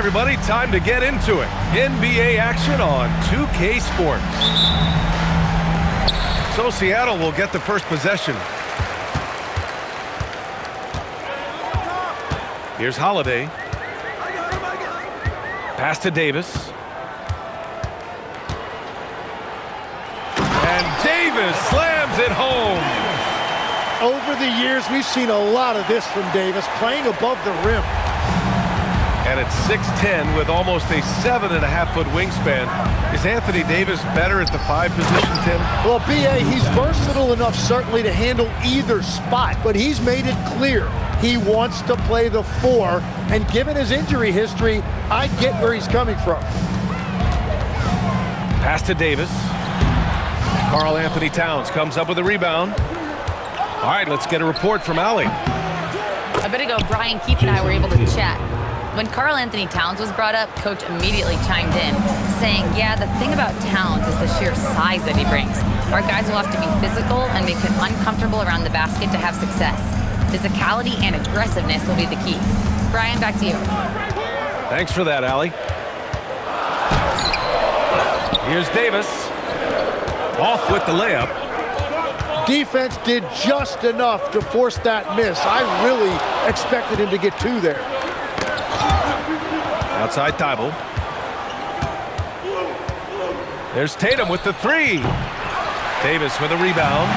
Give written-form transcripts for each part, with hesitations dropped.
everybody, time to get into it. NBA action on 2K Sports. So Seattle will get the first possession. Here's Holiday. Pass to Davis. And Davis slams it home. Over the years, we've seen a lot of this from Davis, playing above the rim. And at 6'10", with almost a 7.5-foot wingspan, is Anthony Davis better at the 5 position, Tim? Well, B.A., he's versatile enough certainly to handle either spot, but he's made it clear he wants to play the 4, and given his injury history, I get where he's coming from. Pass to Davis. Karl Anthony Towns comes up with a rebound. All right, let's get a report from Allie. A bit ago, Brian Keefe and I were able to chat. When Karl Anthony Towns was brought up, Coach immediately chimed in, saying, yeah, the thing about Towns is the sheer size that he brings. Our guys will have to be physical and make him uncomfortable around the basket to have success. Physicality and aggressiveness will be the key. Brian, back to you. Thanks for that, Allie. Here's Davis. Off with the layup. Defense did just enough to force that miss. I really expected him to get 2 there. Outside Thibault. There's Tatum with the 3. Davis with a rebound.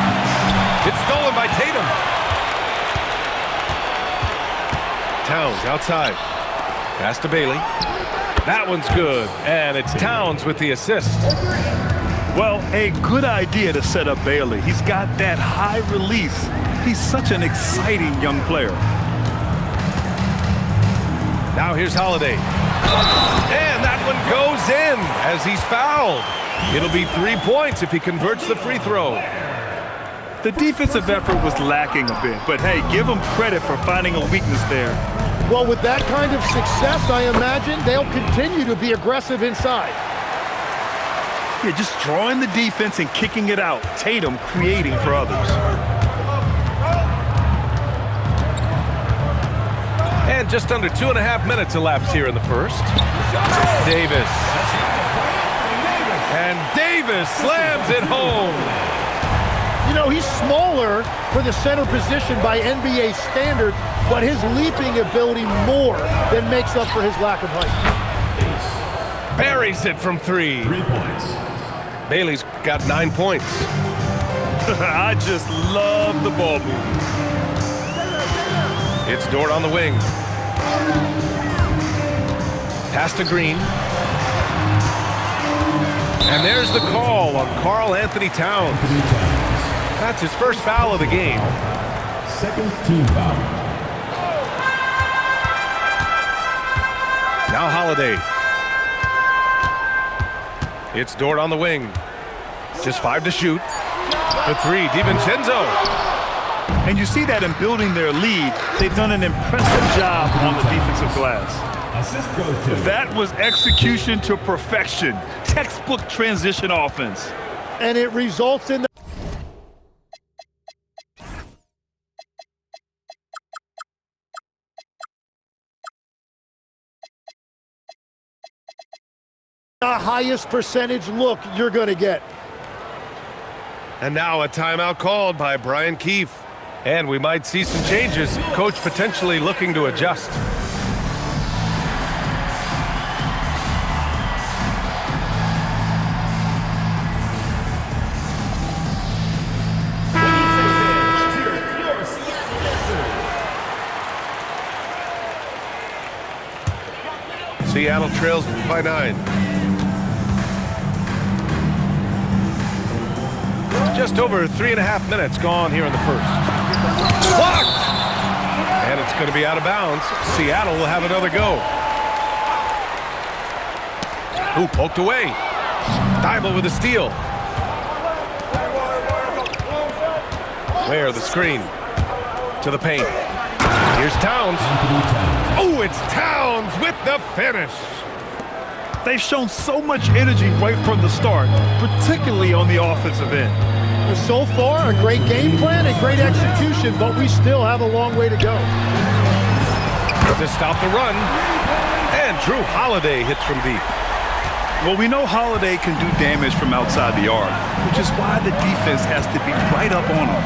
It's stolen by Tatum. Towns outside. Pass to Bailey. That one's good. And it's Towns with the assist. Well, a good idea to set up Bailey. He's got that high release. He's such an exciting young player. Now here's Holiday. And that one goes in as he's fouled. It'll be 3 points if he converts the free throw. The defensive effort was lacking a bit, but hey, give them credit for finding a weakness there. Well, with that kind of success, I imagine they'll continue to be aggressive inside. Yeah, just drawing the defense and kicking it out. Tatum creating for others. And just under 2.5 minutes elapsed here in the first. Davis. And Davis slams it home. You know, he's smaller for the center position by NBA standards, but his leaping ability more than makes up for his lack of height. Buries it from 3. 3 points. Bailey's got 9 points. I just love the ball movement. It's Dort on the wing. Pass to Green. And there's the call on Karl Anthony Towns. That's his first foul of the game. Second team foul. Now Holiday. It's Dort on the wing. Just 5 to shoot. The 3, DiVincenzo. And you see that in building their lead, they've done an impressive job on the defensive glass. Assist goes to. That was execution to perfection. Textbook transition offense. And it results in the highest percentage look you're going to get. And now a timeout called by Brian Keefe. And we might see some changes. Coach potentially looking to adjust. Seattle trails by 9. Just over 3.5 minutes gone here in the first. Blocked! And it's going to be out of bounds. Seattle will have another go. Ooh, poked away. Thibault with a steal. Where the screen. To the paint. Here's Towns. Oh, it's Towns with the finish. They've shown so much energy right from the start, particularly on the offensive end. So far, a great game plan and great execution, but we still have a long way to go. To stop the run. And Drew Holiday hits from deep. Well, we know Holiday can do damage from outside the arc, which is why the defense has to be right up on him.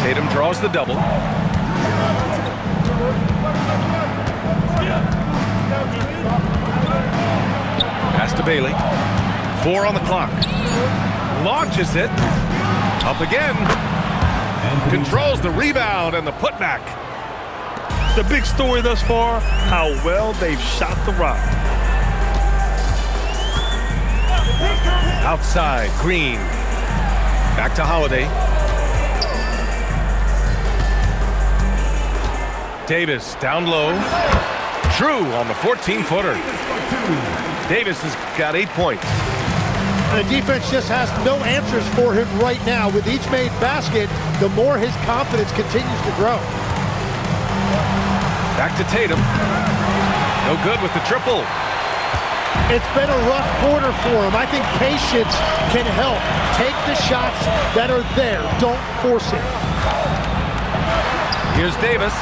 Tatum draws the double. Pass to Bailey. 4 on the clock. Launches it. Up again. Controls the rebound and the putback. The big story thus far, how well they've shot the rock. Outside, Green. Back to Holiday. Davis down low. Drew on the 14-footer. Davis has got 8 points. The defense just has no answers for him right now. With each made basket, the more his confidence continues to grow. Back to Tatum. No good with the triple. It's been a rough quarter for him. I think patience can help. Take the shots that are there. Don't force it. Here's Davis.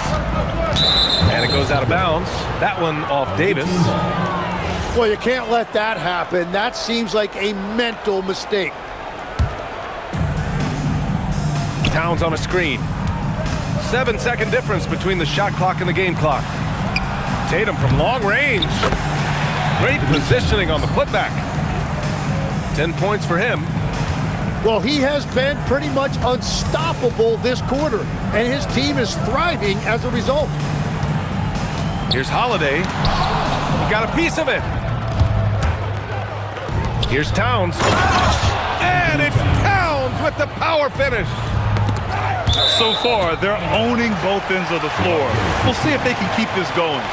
And it goes out of bounds. That one off Davis. Well, you can't let that happen. That seems like a mental mistake. Towns on a screen. 7-second difference between the shot clock and the game clock. Tatum from long range. Great positioning on the putback. 10 points for him. Well, he has been pretty much unstoppable this quarter, and his team is thriving as a result. Here's Holiday. He got a piece of it. Here's Towns. And it's Towns with the power finish. So far, they're owning both ends of the floor. We'll see if they can keep this going.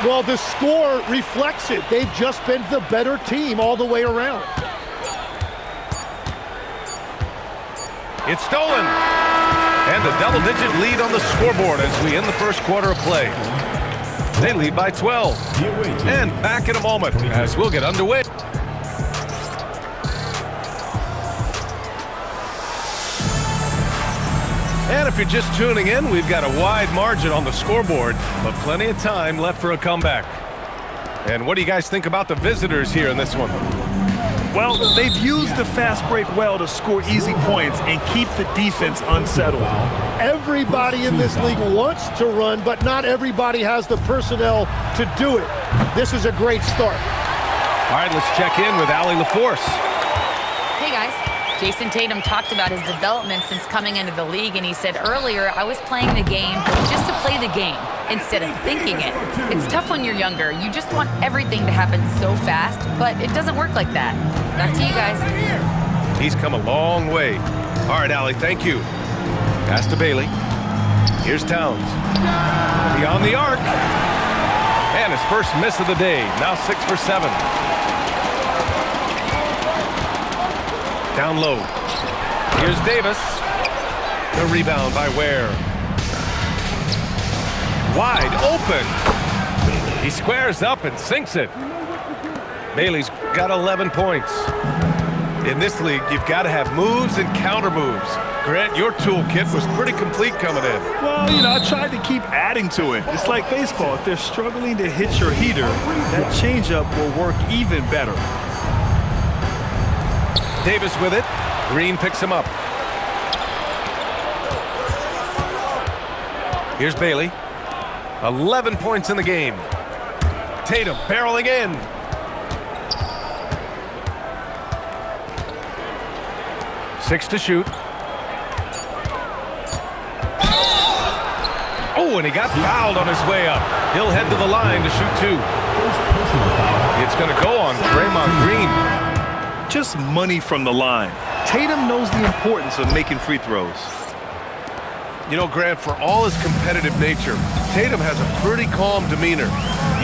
Well, the score reflects it. They've just been the better team all the way around. It's stolen. And a double-digit lead on the scoreboard as we end the first quarter of play. They lead by 12. And back in a moment as we'll get underway. And if you're just tuning in, we've got a wide margin on the scoreboard, but plenty of time left for a comeback. And what do you guys think about the visitors here in this one? Well, they've used the fast break well to score easy points and keep the defense unsettled. Everybody in this league wants to run, but not everybody has the personnel to do it. This is a great start. All right, let's check in with Allie LaForce. Hey, guys. Jason Tatum talked about his development since coming into the league, and he said earlier, I was playing the game just to play the game instead of thinking it. It's tough when you're younger. You just want everything to happen so fast, but it doesn't work like that. Back to you guys. He's come a long way. All right, Allie, thank you. Pass to Bailey. Here's Towns. Beyond the arc. And his first miss of the day. Now 6 for 7. Down low. Here's Davis. The rebound by Ware. Wide open. He squares up and sinks it. Bailey's got 11 points. In this league, you've got to have moves and counter moves. Grant, your toolkit was pretty complete coming in. Well, I tried to keep adding to it. It's like baseball. If they're struggling to hit your heater, that changeup will work even better. Davis with it. Green picks him up. Here's Bailey. 11 points in the game. Tatum barreling in. Six to shoot. Oh, and he got fouled on his way up. He'll head to the line to shoot 2. It's going to go on Draymond Green. Just money from the line. Tatum knows the importance of making free throws. You know, Grant, for all his competitive nature, Tatum has a pretty calm demeanor.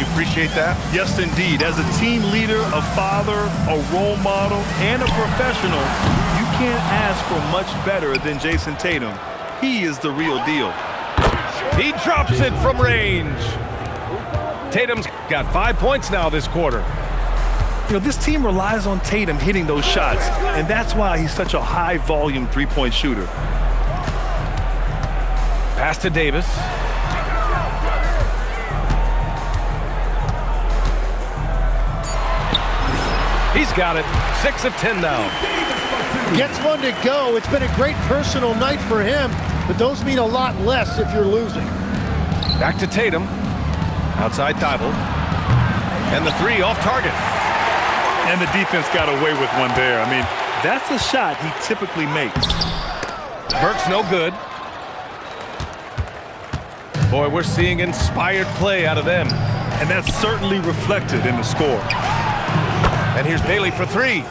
You appreciate that? Yes, indeed. As a team leader, a father, a role model, and a professional, you can't ask for much better than Jason Tatum. He is the real deal. He drops it from range. Tatum's got 5 points now this quarter. This team relies on Tatum hitting those shots, and that's why he's such a high-volume three-point shooter. Pass to Davis. He's got it. 6 of 10 now. Gets one to go. It's been a great personal night for him, but those mean a lot less if you're losing. Back to Tatum. Outside Thibault. And the 3 off target. And the defense got away with one there. I mean, that's a shot he typically makes. Burks no good. Boy, we're seeing inspired play out of them. And that's certainly reflected in the score. And here's Bailey for 3.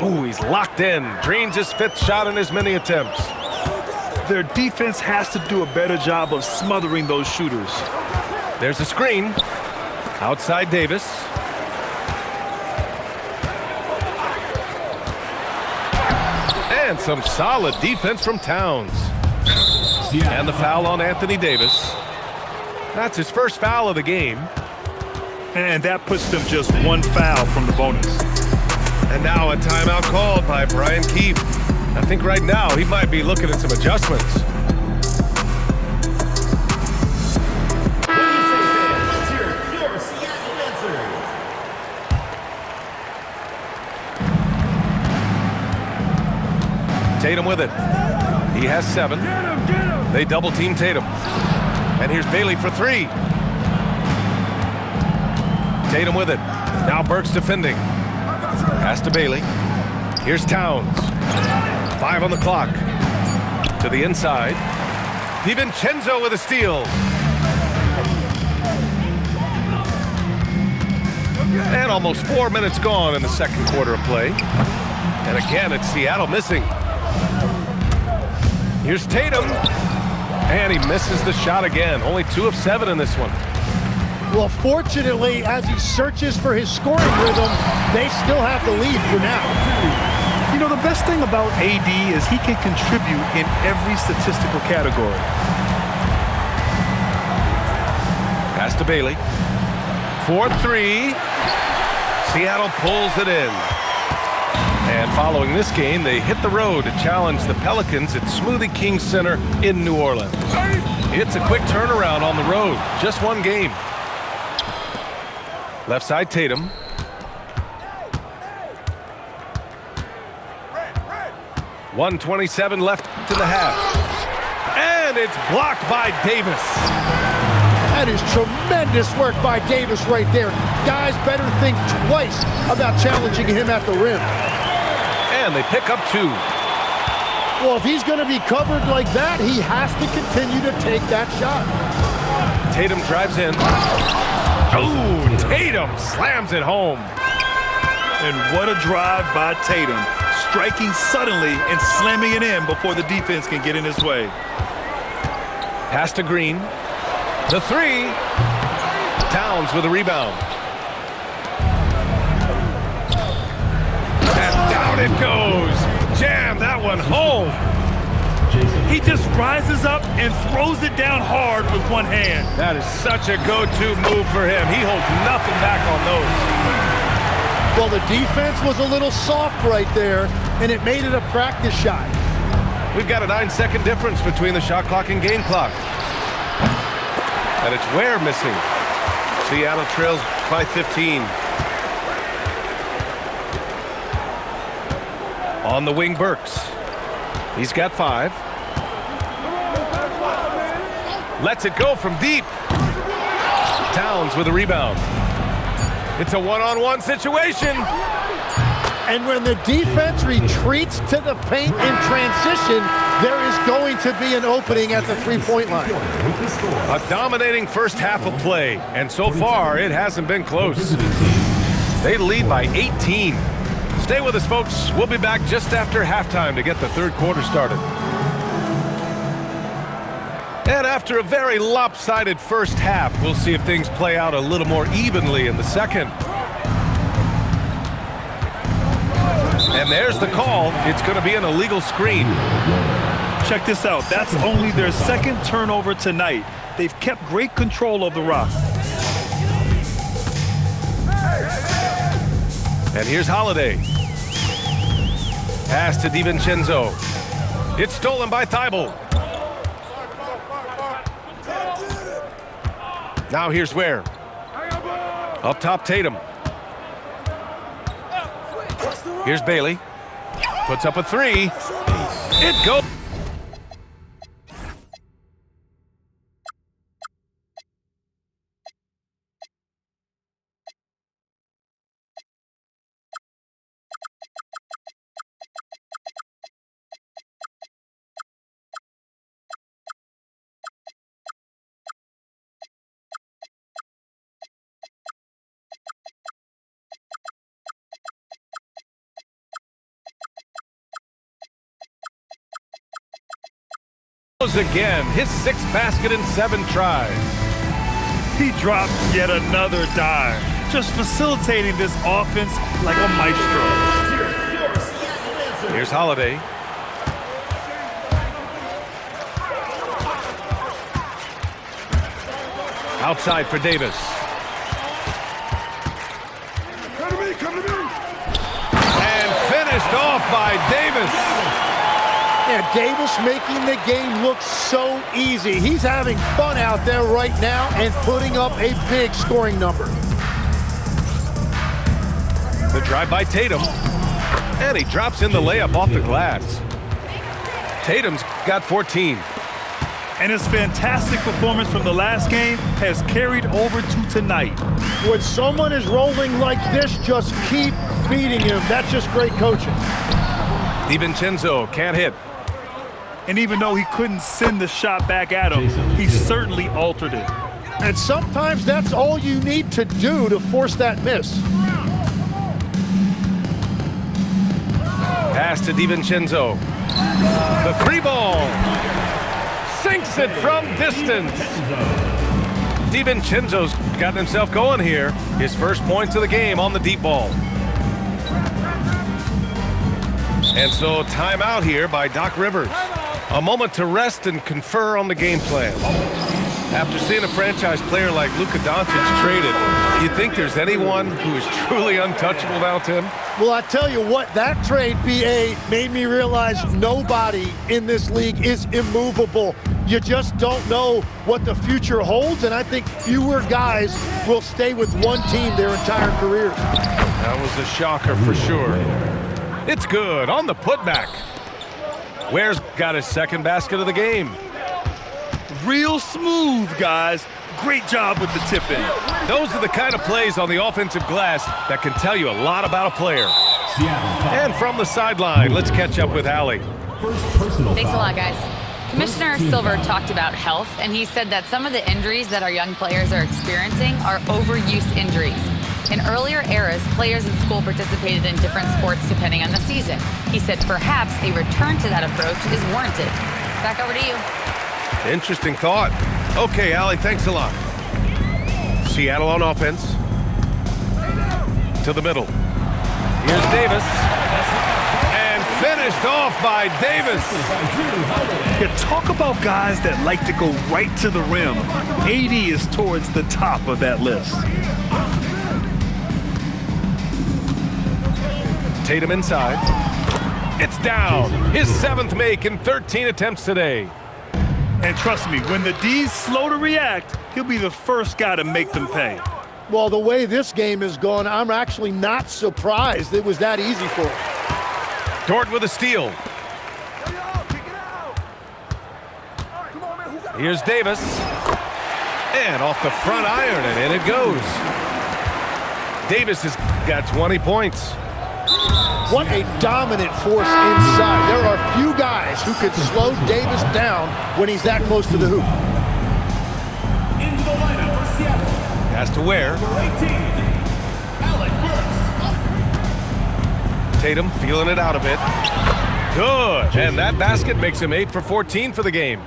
Ooh, he's locked in. Drains his 5th shot in as many attempts. Their defense has to do a better job of smothering those shooters. There's a screen. Outside Davis. And some solid defense from Towns. And the foul on Anthony Davis. That's his first foul of the game. And that puts them just 1 foul from the bonus. And now a timeout called by Brian Keefe. I think right now he might be looking at some adjustments. Tatum with it. He has 7. They double team Tatum. And here's Bailey for 3. Tatum with it. Now Burks defending. Pass to Bailey. Here's Towns. 5 on the clock. To the inside. DiVincenzo with a steal. And almost 4 minutes gone in the second quarter of play. And again, it's Seattle missing. Here's Tatum. And he misses the shot again. Only 2 of 7 in this one. Well, fortunately, as he searches for his scoring rhythm, they still have the lead for now. You know, the best thing about AD is he can contribute in every statistical category. Pass to Bailey. 4-3. Seattle pulls it in. And following this game, they hit the road to challenge the Pelicans at Smoothie King Center in New Orleans. It's a quick turnaround on the road. Just 1 game. Left side Tatum. .127 left to the half. And it's blocked by Davis. That is tremendous work by Davis right there. Guys better think twice about challenging him at the rim. And they pick up 2. Well, if he's going to be covered like that, he has to continue to take that shot. Tatum drives in. Ooh, Tatum slams it home. And what a drive by Tatum. Striking suddenly and slamming it in before the defense can get in his way. Pass to Green. The 3. Towns with a rebound. And down it goes. Jam that one home. He just rises up and throws it down hard with one hand. That is such a go-to move for him. He holds nothing back on those. Well, the defense was a little soft right there, and it made it a practice shot. We've got a 9-second difference between the shot clock and game clock. And it's Ware missing. Seattle trails by 15. On the wing, Burks. He's got 5. Lets it go from deep. Towns with a rebound. It's a one-on-one situation. And when the defense retreats to the paint in transition, there is going to be an opening at the three-point line. A dominating first half of play, and so far it hasn't been close. They lead by 18. Stay with us, folks. We'll be back just after halftime to get the third quarter started. And after a very lopsided first half, we'll see if things play out a little more evenly in the second. And there's the call. It's going to be an illegal screen. Check this out. That's only their second turnover tonight. They've kept great control of the rock. And here's Holiday. Pass to DiVincenzo. It's stolen by Thibault. Now here's Ware. Up top, Tatum. Here's Bailey. Puts up a three. It goes. Again, his 6th basket in 7 tries. He drops yet another dive, just facilitating this offense like a maestro. Here's Holiday. Outside for Davis. And finished off by Davis. And Davis making the game look so easy. He's having fun out there right now and putting up a big scoring number. The drive by Tatum. And he drops in the layup off the glass. Tatum's got 14. And his fantastic performance from the last game has carried over to tonight. When someone is rolling like this, just keep feeding him. That's just great coaching. DiVincenzo can't hit. And even though he couldn't send the shot back at him, he certainly altered it. And sometimes that's all you need to do to force that miss. Pass to DiVincenzo. The 3 ball. Sinks it from distance. DiVincenzo's gotten himself going here. His first points of the game on the deep ball. And so timeout here by Doc Rivers. A moment to rest and confer on the game plan. After seeing a franchise player like Luka Doncic traded, do you think there's anyone who is truly untouchable now, Tim? Well, I tell you what, that trade, BA, made me realize nobody in this league is immovable. You just don't know what the future holds, and I think fewer guys will stay with one team their entire careers. That was a shocker for sure. It's good on the putback. Ware's got his 2nd basket of the game. Real smooth, guys. Great job with the tip-in. Those are the kind of plays on the offensive glass that can tell you a lot about a player. And from the sideline, let's catch up with Allie. Thanks a lot, guys. Commissioner Silver talked about health, and he said that some of the injuries that our young players are experiencing are overuse injuries. In earlier eras, players in school participated in different sports depending on the season. He said perhaps a return to that approach is warranted. Back over to you. Interesting thought. Okay, Allie, thanks a lot. Seattle on offense. To the middle. Here's Davis. And finished off by Davis. Yeah, talk about guys that like to go right to the rim. AD is towards the top of that list. Tatum inside. It's down. His 7th make in 13 attempts today. And trust me, when the D's slow to react, he'll be the first guy to make them pay. Well, the way this game is going, I'm actually not surprised it was that easy for him. Dort with a steal. Here's Davis. And off the front iron, and in it goes. Davis has got 20 points. What a dominant force inside. There are few guys who could slow Davis down when he's that close to the hoop. Into the lineup for Seattle. Has to Ware. Number 18, Alec Burks. Tatum feeling it out a bit. Good. And that basket makes him 8 for 14 for the game.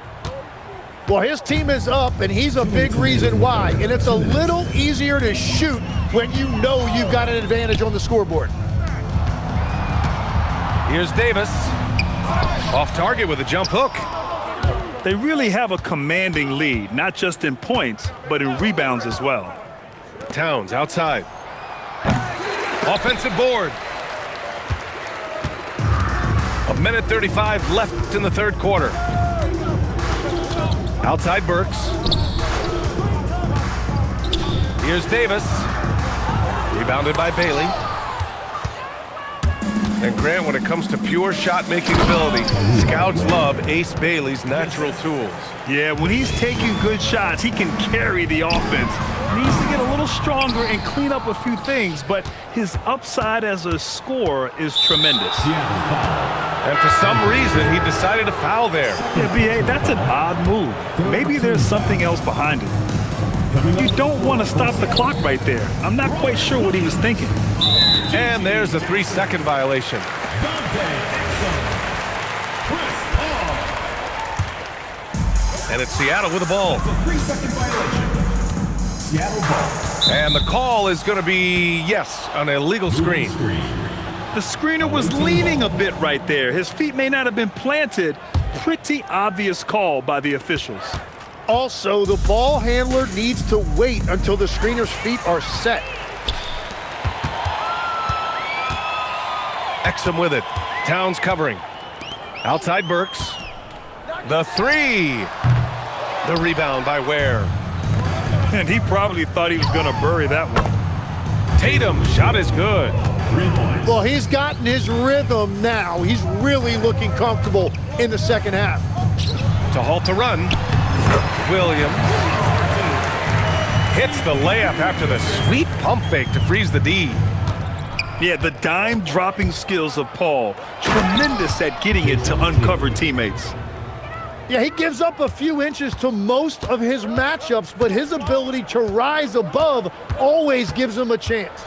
Well, his team is up, and he's a big reason why. And it's a little easier to shoot when you know you've got an advantage on the scoreboard. Here's Davis. Off target with a jump hook. They really have a commanding lead, not just in points, but in rebounds as well. Towns outside. Offensive board. 1:35 left in the 3rd quarter. Outside Burks. Here's Davis. Rebounded by Bailey. And Grant, when it comes to pure shot-making ability, scouts love Ace Bailey's natural tools. Yeah, when he's taking good shots, he can carry the offense. Needs to get a little stronger and clean up a few things, but his upside as a scorer is tremendous. And for some reason, he decided to foul there. Yeah, B.A., that's an odd move. Maybe there's something else behind it. You don't want to stop the clock right there. I'm not quite sure what he was thinking. And there's a 3-second violation. And it's Seattle with the ball. 3-second violation. Seattle ball. And the call is going to be, yes, an illegal screen. The screener was leaning a bit right there. His feet may not have been planted. Pretty obvious call by the officials. Also, the ball handler needs to wait until the screener's feet are set. Exum with it. Towns covering. Outside Burks. The three. The rebound by Ware. And he probably thought he was going to bury that one. Tatum, shot is good. Well, he's gotten his rhythm now. He's really looking comfortable in the second half. To halt the run. Williams hits the layup after the sweet pump fake to freeze the D. Yeah, the dime dropping skills of Paul. Tremendous at getting it to uncover teammates. Yeah, he gives up a few inches to most of his matchups, but his ability to rise above always gives him a chance.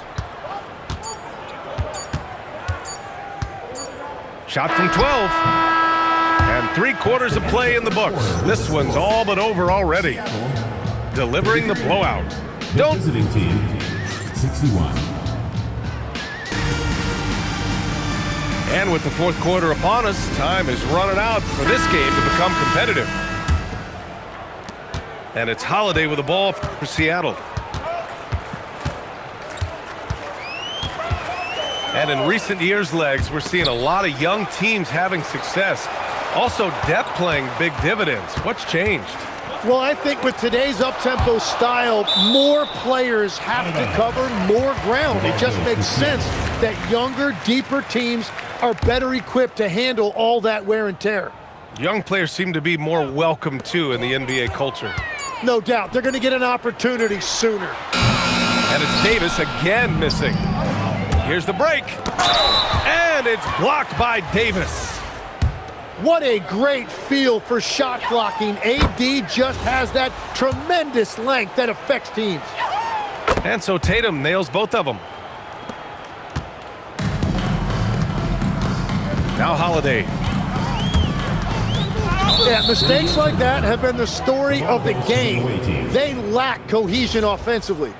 Shot from 12. And 3/4 of play in the books. This one's all but over already. Delivering the blowout. Don't. Visiting team, 61. And with the fourth quarter upon us, time is running out for this game to become competitive. And it's Holiday with the ball for Seattle. And in recent years, Legs, we're seeing a lot of young teams having success. Also, depth playing big dividends. What's changed? Well, I think with today's up-tempo style, more players have to cover more ground. It just makes sense that younger, deeper teams are better equipped to handle all that wear and tear. Young players seem to be more welcome, too, in the NBA culture. No doubt. They're going to get an opportunity sooner. And it's Davis again missing. Here's the break. And it's blocked by Davis. What a great feel for shot blocking. AD just has that tremendous length that affects teams. And so Tatum nails both of them. Now Holiday. Yeah, mistakes like that have been the story of the game. They lack cohesion offensively.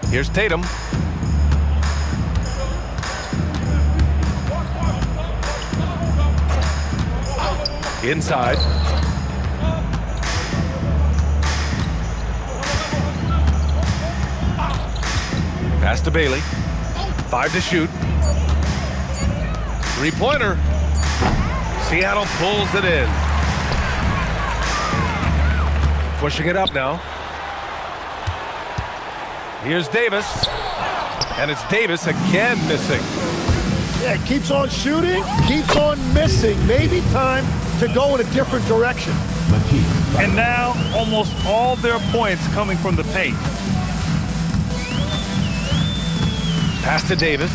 Here's Tatum. Inside. Pass to Bailey. 5 to shoot. Three-pointer. Seattle pulls it in. Pushing it up now. Here's Davis. And it's Davis again missing. Yeah, keeps on shooting, keeps on missing. Maybe time to go in a different direction. And now, almost all their points coming from the paint. Pass to Davis.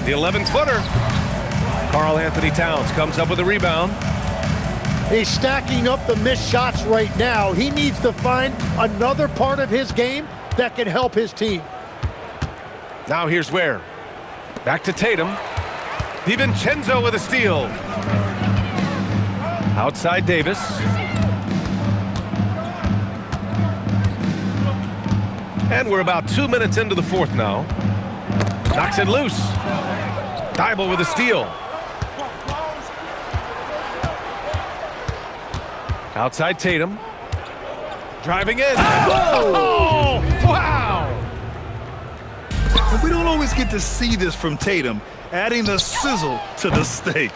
The 11-footer. Karl Anthony Towns comes up with a rebound. He's stacking up the missed shots right now. He needs to find another part of his game that can help his team. Now here's Ware. Back to Tatum. DiVincenzo with a steal. Outside Davis. And we're about 2 minutes into the fourth now. Knocks it loose. Thybulle with a steal. Outside Tatum. Driving in. Oh! Wow! We don't always get to see this from Tatum, adding the sizzle to the steak.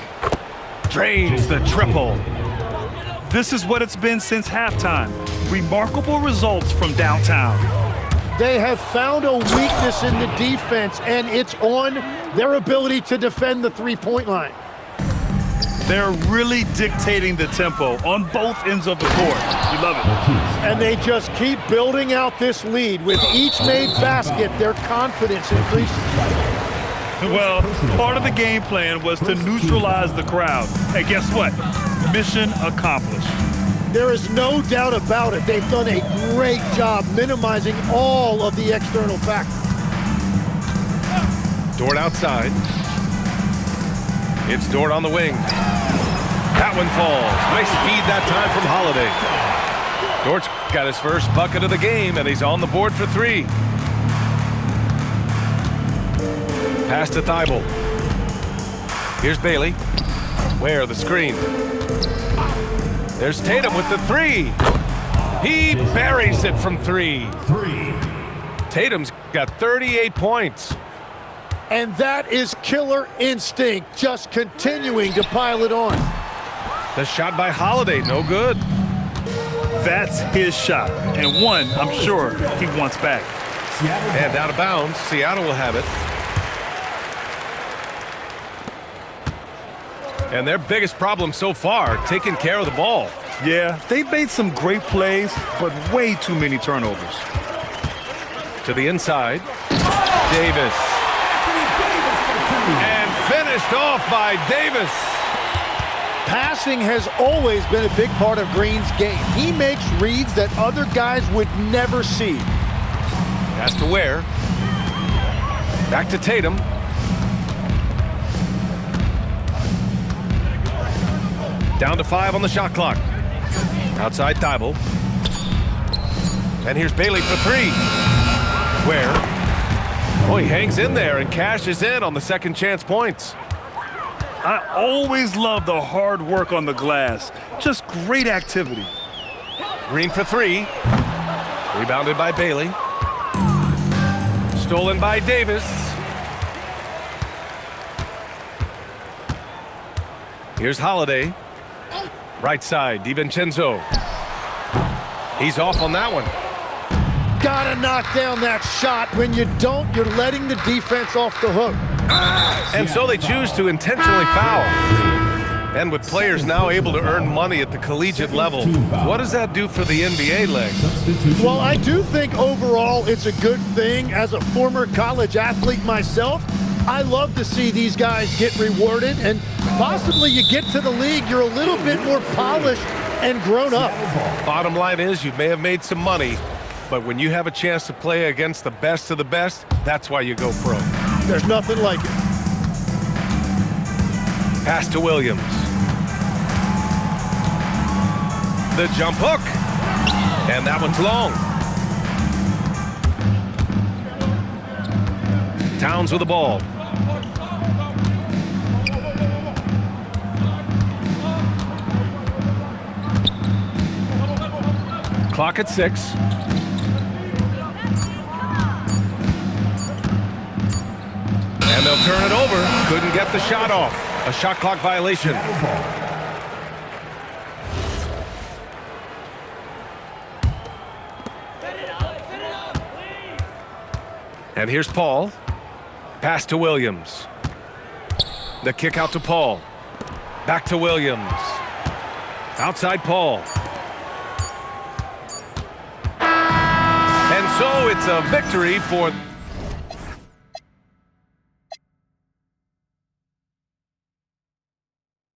Drains the triple. This is what it's been since halftime. Remarkable results from downtown. They have found a weakness in the defense, and it's on their ability to defend the three-point line. They're really dictating the tempo on both ends of the court. You love it. And they just keep building out this lead. With each made basket, their confidence increases. Well, part of the game plan was to neutralize the crowd. And guess what? Mission accomplished. There is no doubt about it. They've done a great job minimizing all of the external factors. Dort outside. It's Dort on the wing. That one falls. Nice feed that time from Holiday. Dort's got his first bucket of the game, and he's on the board for three. Pass to Thibault. Here's Bailey. Where the screen. There's Tatum with the three. He buries it from three. Tatum's got 38 points. And that is killer instinct, just continuing to pile it on. The shot by Holiday, no good. That's his shot, and one I'm sure he wants back. And out of bounds, Seattle will have it. And their biggest problem so far, taking care of the ball. Yeah, they've made some great plays, but way too many turnovers. To the inside, Davis. And finished off by Davis. Passing has always been a big part of Green's game. He makes reads that other guys would never see. Pass to Ware. Back to Tatum. Down to 5 on the shot clock. Outside Thibault. And here's Bailey for three. Ware. Oh, he hangs in there and cashes in on the second chance points. I always love the hard work on the glass. Just great activity. Green for three. Rebounded by Bailey. Stolen by Davis. Here's Holiday. Right side, DiVincenzo. He's off on that one. Gotta knock down that shot. When you don't, you're letting the defense off the hook. And so they choose to intentionally foul. And with players now able to earn money at the collegiate level, what does that do for the NBA leg? Well, I do think overall it's a good thing. As a former college athlete myself, I love to see these guys get rewarded, and possibly you get to the league, you're a little bit more polished and grown up. Bottom line is you may have made some money, but when you have a chance to play against the best of the best, that's why you go pro. There's nothing like it. Pass to Williams. The jump hook. And that one's long. Towns with the ball. Clock at 6. And they'll turn it over. Couldn't get the shot off. A shot clock violation. And here's Paul. Pass to Williams. The kick out to Paul. Back to Williams. Outside Paul. And so it's a victory for